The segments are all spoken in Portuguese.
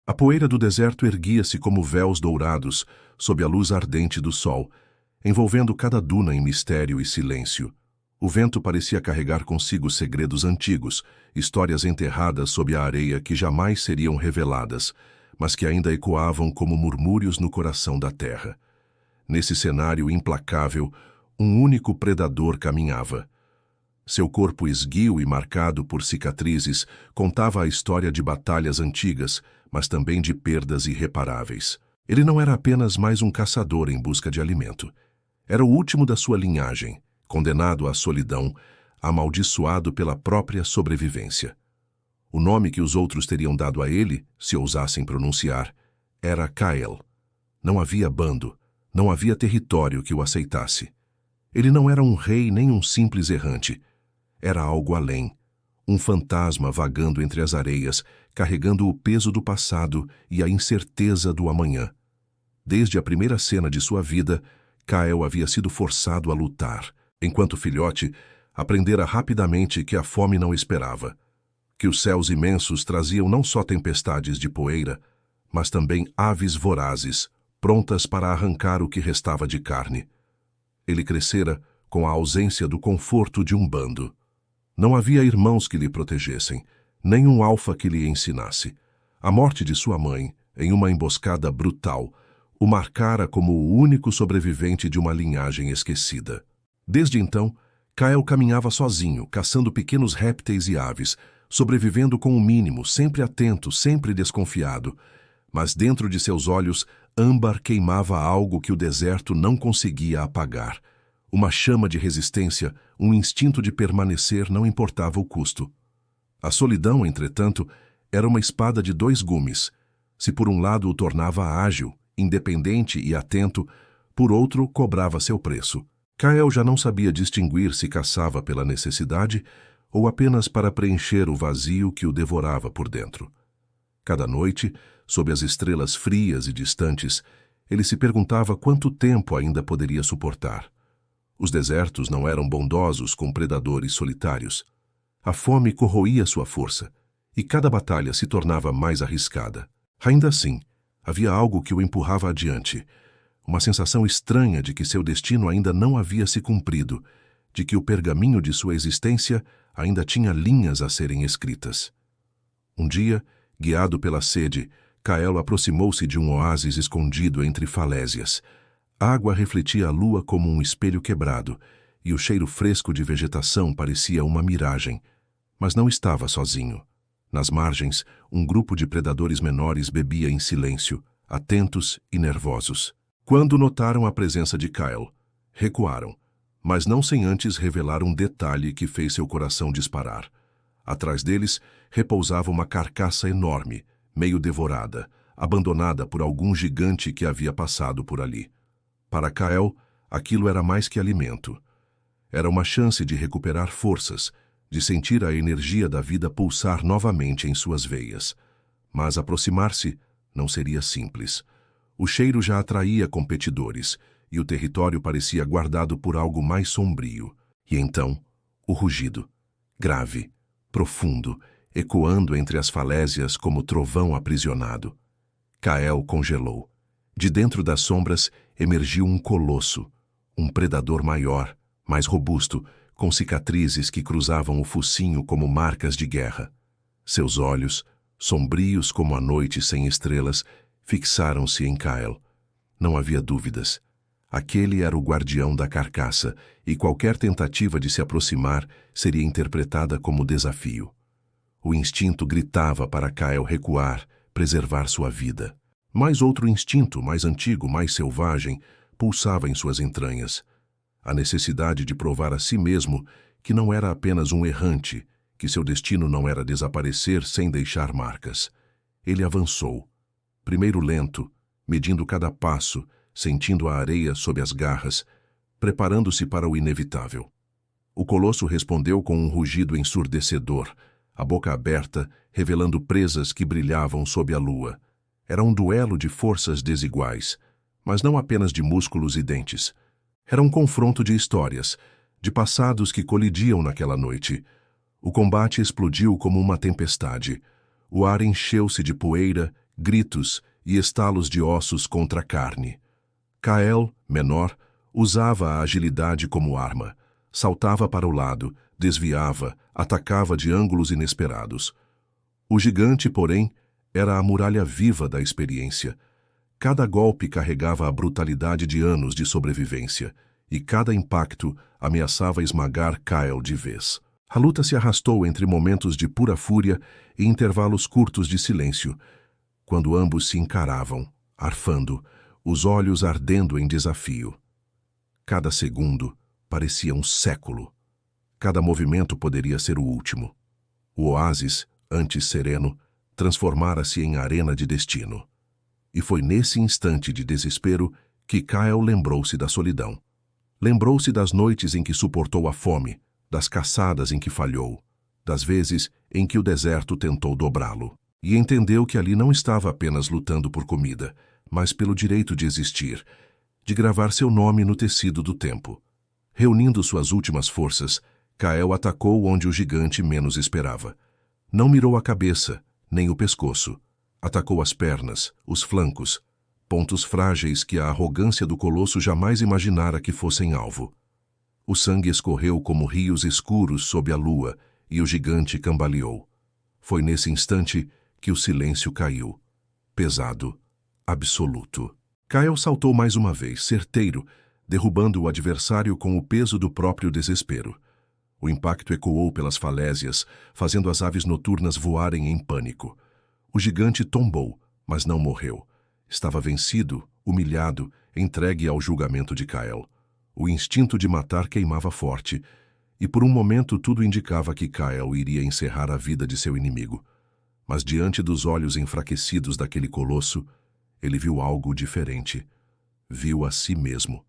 A poeira do deserto erguia-se como véus dourados sob a luz ardente do sol, envolvendo cada duna em mistério e silêncio. O vento parecia carregar consigo segredos antigos, histórias enterradas sob a areia que jamais seriam reveladas, mas que ainda ecoavam como murmúrios no coração da terra. Nesse cenário implacável, um único predador caminhava. Seu corpo esguio e marcado por cicatrizes contava a história de batalhas antigas, mas também de perdas irreparáveis. Ele não era apenas mais um caçador em busca de alimento. Era o último da sua linhagem, condenado à solidão, amaldiçoado pela própria sobrevivência. O nome que os outros teriam dado a ele, se ousassem pronunciar, era Kael. Não havia bando, não havia território que o aceitasse. Ele não era um rei nem um simples errante. Era algo além, um fantasma vagando entre as areias, carregando o peso do passado e a incerteza do amanhã. Desde a primeira cena de sua vida, Kael havia sido forçado a lutar. Enquanto filhote, aprendera rapidamente que a fome não esperava, que os céus imensos traziam não só tempestades de poeira, mas também aves vorazes, prontas para arrancar o que restava de carne. Ele crescera com a ausência do conforto de um bando. Não havia irmãos que lhe protegessem, nem um alfa que lhe ensinasse. A morte de sua mãe, em uma emboscada brutal, o marcara como o único sobrevivente de uma linhagem esquecida. Desde então, Kael caminhava sozinho, caçando pequenos répteis e aves, sobrevivendo com o mínimo, sempre atento, sempre desconfiado. Mas dentro de seus olhos, âmbar queimava algo que o deserto não conseguia apagar. Uma chama de resistência, um instinto de permanecer, não importava o custo. A solidão, entretanto, era uma espada de dois gumes. Se por um lado o tornava ágil, independente e atento, por outro cobrava seu preço. Kael já não sabia distinguir se caçava pela necessidade ou apenas para preencher o vazio que o devorava por dentro. Cada noite, sob as estrelas frias e distantes, ele se perguntava quanto tempo ainda poderia suportar. Os desertos não eram bondosos com predadores solitários. A fome corroía sua força, e cada batalha se tornava mais arriscada. Ainda assim, havia algo que o empurrava adiante, uma sensação estranha de que seu destino ainda não havia se cumprido, de que o pergaminho de sua existência ainda tinha linhas a serem escritas. Um dia, guiado pela sede, Kael aproximou-se de um oásis escondido entre falésias. A água refletia a lua como um espelho quebrado, e o cheiro fresco de vegetação parecia uma miragem. Mas não estava sozinho. Nas margens, um grupo de predadores menores bebia em silêncio, atentos e nervosos. Quando notaram a presença de Kael, recuaram, mas não sem antes revelar um detalhe que fez seu coração disparar. Atrás deles repousava uma carcaça enorme, meio devorada, abandonada por algum gigante que havia passado por ali. Para Kael, aquilo era mais que alimento. Era uma chance de recuperar forças, de sentir a energia da vida pulsar novamente em suas veias. Mas aproximar-se não seria simples. O cheiro já atraía competidores, e o território parecia guardado por algo mais sombrio. E então, o rugido, grave, profundo, ecoando entre as falésias como trovão aprisionado. Kael congelou. De dentro das sombras emergiu um colosso, um predador maior, mais robusto, com cicatrizes que cruzavam o focinho como marcas de guerra. Seus olhos, sombrios como a noite sem estrelas, fixaram-se em Kael. Não havia dúvidas. Aquele era o guardião da carcaça, e qualquer tentativa de se aproximar seria interpretada como desafio. O instinto gritava para Kael recuar, preservar sua vida. Mas outro instinto, mais antigo, mais selvagem, pulsava em suas entranhas. A necessidade de provar a si mesmo que não era apenas um errante, que seu destino não era desaparecer sem deixar marcas. Ele avançou. Primeiro lento, medindo cada passo, sentindo a areia sob as garras, preparando-se para o inevitável. O colosso respondeu com um rugido ensurdecedor, a boca aberta, revelando presas que brilhavam sob a lua. Era um duelo de forças desiguais, mas não apenas de músculos e dentes. Era um confronto de histórias, de passados que colidiam naquela noite. O combate explodiu como uma tempestade. O ar encheu-se de poeira, gritos e estalos de ossos contra a carne. Kael, menor, usava a agilidade como arma. Saltava para o lado, desviava, atacava de ângulos inesperados. O gigante, porém, era a muralha viva da experiência. Cada golpe carregava a brutalidade de anos de sobrevivência, e cada impacto ameaçava esmagar Kael de vez. A luta se arrastou entre momentos de pura fúria e intervalos curtos de silêncio, quando ambos se encaravam, arfando, os olhos ardendo em desafio. Cada segundo parecia um século. Cada movimento poderia ser o último. O oásis, antes sereno, transformara-se em arena de destino. E foi nesse instante de desespero que Kael lembrou-se da solidão. Lembrou-se das noites em que suportou a fome, das caçadas em que falhou, das vezes em que o deserto tentou dobrá-lo. E entendeu que ali não estava apenas lutando por comida, mas pelo direito de existir, de gravar seu nome no tecido do tempo. Reunindo suas últimas forças, Kael atacou onde o gigante menos esperava. Não mirou a cabeça, nem o pescoço. Atacou as pernas, os flancos, pontos frágeis que a arrogância do colosso jamais imaginara que fossem alvo. O sangue escorreu como rios escuros sob a lua e o gigante cambaleou. Foi nesse instante que o silêncio caiu, pesado, absoluto. Kael saltou mais uma vez, certeiro, derrubando o adversário com o peso do próprio desespero. O impacto ecoou pelas falésias, fazendo as aves noturnas voarem em pânico. O gigante tombou, mas não morreu. Estava vencido, humilhado, entregue ao julgamento de Kael. O instinto de matar queimava forte, e por um momento tudo indicava que Kael iria encerrar a vida de seu inimigo. Mas diante dos olhos enfraquecidos daquele colosso, ele viu algo diferente. Viu a si mesmo.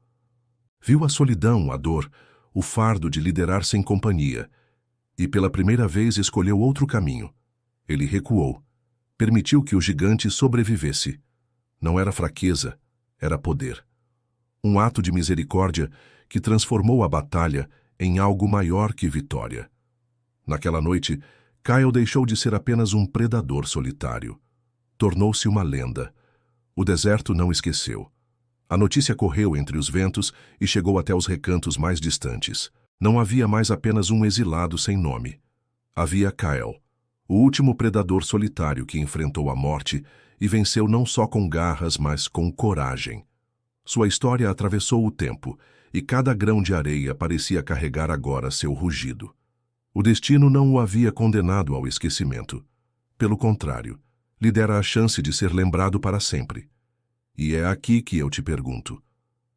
Viu a solidão, a dor, o fardo de liderar sem companhia, e pela primeira vez escolheu outro caminho. Ele recuou. Permitiu que o gigante sobrevivesse. Não era fraqueza, era poder. Um ato de misericórdia que transformou a batalha em algo maior que vitória. Naquela noite, Kael deixou de ser apenas um predador solitário. Tornou-se uma lenda. O deserto não esqueceu. A notícia correu entre os ventos e chegou até os recantos mais distantes. Não havia mais apenas um exilado sem nome. Havia Kael, o último predador solitário que enfrentou a morte e venceu não só com garras, mas com coragem. Sua história atravessou o tempo, e cada grão de areia parecia carregar agora seu rugido. O destino não o havia condenado ao esquecimento. Pelo contrário, lhe dera a chance de ser lembrado para sempre. E é aqui que eu te pergunto: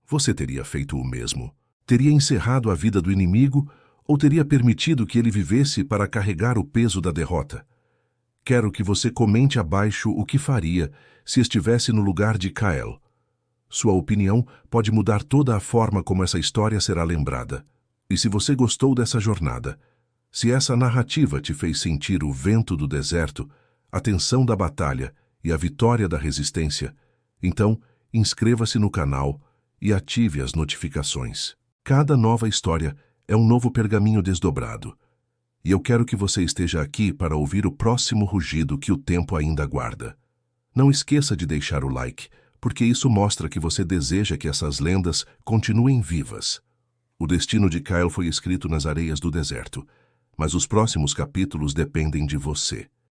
você teria feito o mesmo? Teria encerrado a vida do inimigo ou teria permitido que ele vivesse para carregar o peso da derrota? Quero que você comente abaixo o que faria se estivesse no lugar de Kael. Sua opinião pode mudar toda a forma como essa história será lembrada. E se você gostou dessa jornada, se essa narrativa te fez sentir o vento do deserto, a tensão da batalha e a vitória da resistência, então inscreva-se no canal e ative as notificações. Cada nova história é um novo pergaminho desdobrado. E eu quero que você esteja aqui para ouvir o próximo rugido que o tempo ainda guarda. Não esqueça de deixar o like, porque isso mostra que você deseja que essas lendas continuem vivas. O destino de Kael foi escrito nas areias do deserto, mas os próximos capítulos dependem de você.